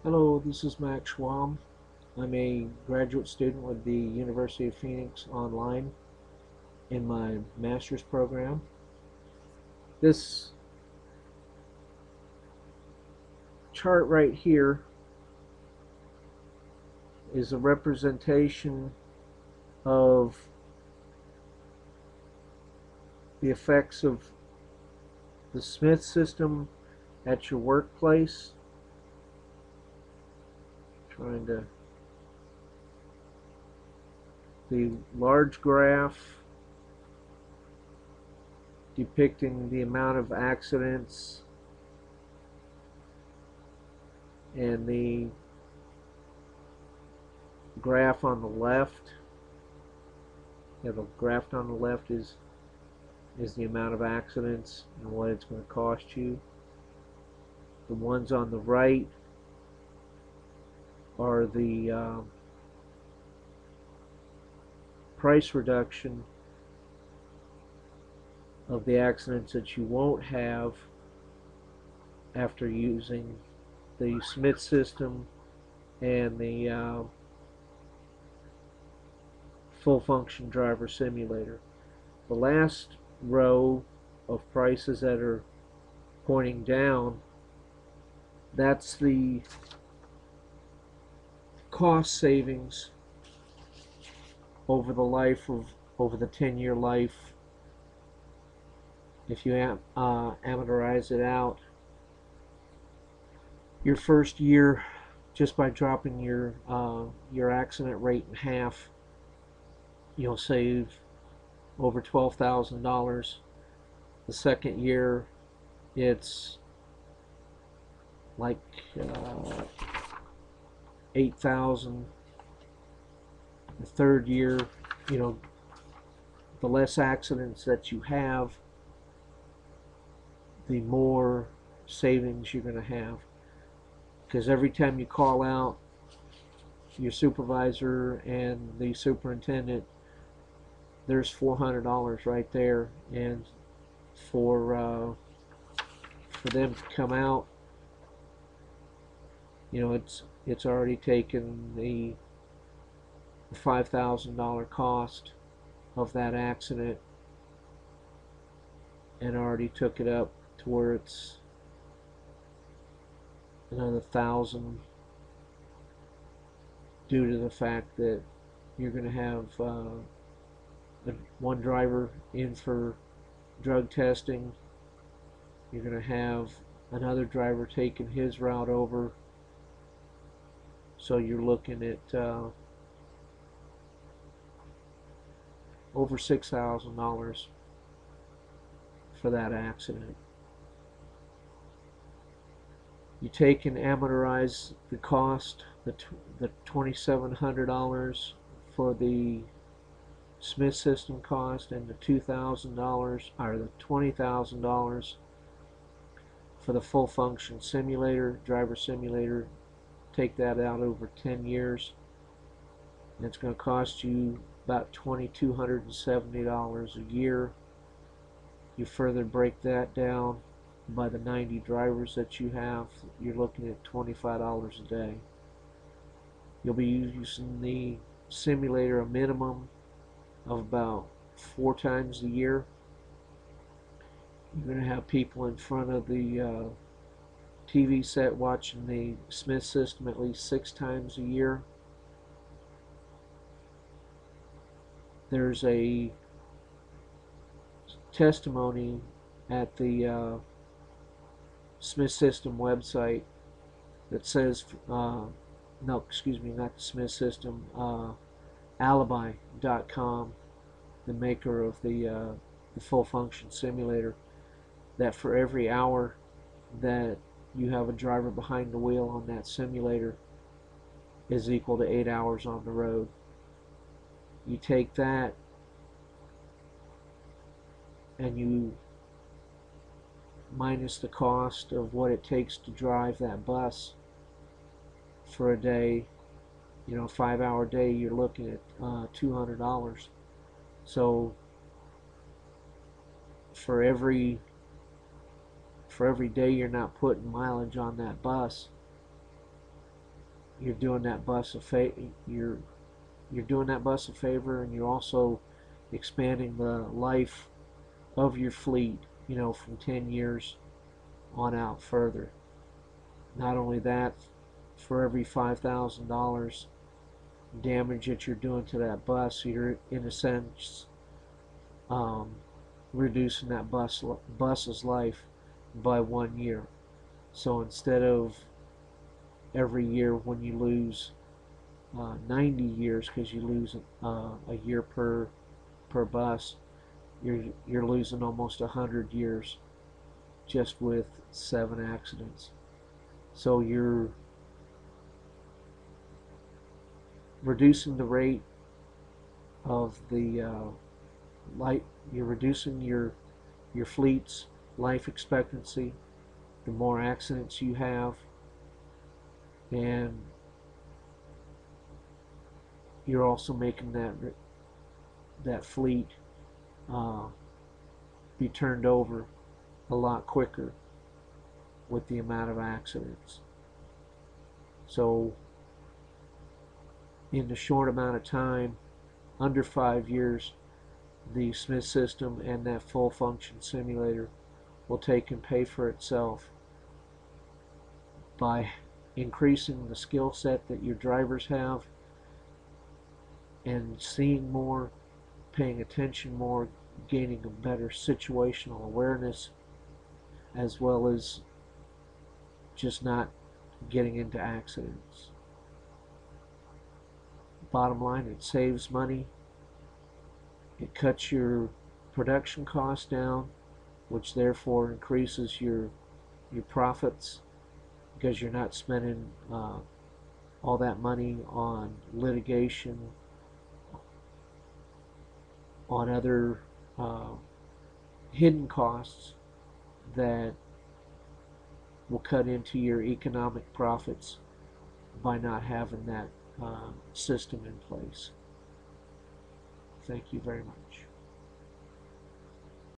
Hello, this is Mack Schwalm. I'm a graduate student with the University of Phoenix online in my master's program. This chart right here is a representation of the effects of the Smith system at your workplace. The large graph depicting the amount of accidents, and the graph on the left, the graph on the left is the amount of accidents and what it's going to cost you. The ones on the right are the price reduction of the accidents that you won't have after using the Smith system and the full function driver simulator. The last row of prices that are pointing down, that's the cost savings over the 10-year life. If you amortize it out, your first year, just by dropping your accident rate in half, you'll save over $12,000. The second year, it's like $8,000. The third year, the less accidents that you have, the more savings you're going to have. Because every time you call out your supervisor and the superintendent, there's $400 right there, and for them to come out, it's already taken the $5,000 cost of that accident and already took it up to where it's another $1,000, due to the fact that you're going to have one driver in for drug testing. You're going to have another driver taking his route over, so you're looking at over $6,000 for that accident. You take and amortize the cost, the $2,700 for the Smith system cost, and the $2,000 or the $20,000 for the full function simulator, driver simulator. Take that out over 10 years, and it's going to cost you about $2,270 a year. You further break that down by the 90 drivers that you have, you're looking at $25 a day. You'll be using the simulator a minimum of about 4 times a year. You're going to have people in front of the TV set watching the Smith system at least 6 times a year. There's a testimony at the Smith system website that says, no, excuse me, not the Smith system, alibi.com, the maker of the full function simulator, that for every hour that you have a driver behind the wheel on that simulator is equal to 8 hours on the road. You take that and you minus the cost of what it takes to drive that bus for a day, 5-hour day, you're looking at $200. So for every day you're not putting mileage on that bus, you're doing that bus a you're doing that bus a favor, and you're also expanding the life of your fleet, from 10 years on out further. Not only that, for every $5,000 damage that you're doing to that bus, you're in a sense um, reducing that bus's life by 1 year. So instead of every year when you lose 90 years because you lose a year per bus, you're losing almost 100 years just with 7 accidents. So you're reducing the rate of the light. You're reducing your fleet's life expectancy the more accidents you have, and you're also making that fleet be turned over a lot quicker with the amount of accidents. So in a short amount of time, under 5 years, the Smith system and that full function simulator will take and pay for itself by increasing the skill set that your drivers have and seeing more, paying attention more, gaining a better situational awareness, as well as just not getting into accidents. Bottom line, it saves money, it cuts your production costs down, which therefore increases your profits, because you're not spending all that money on litigation, on other hidden costs that will cut into your economic profits by not having that system in place. Thank you very much.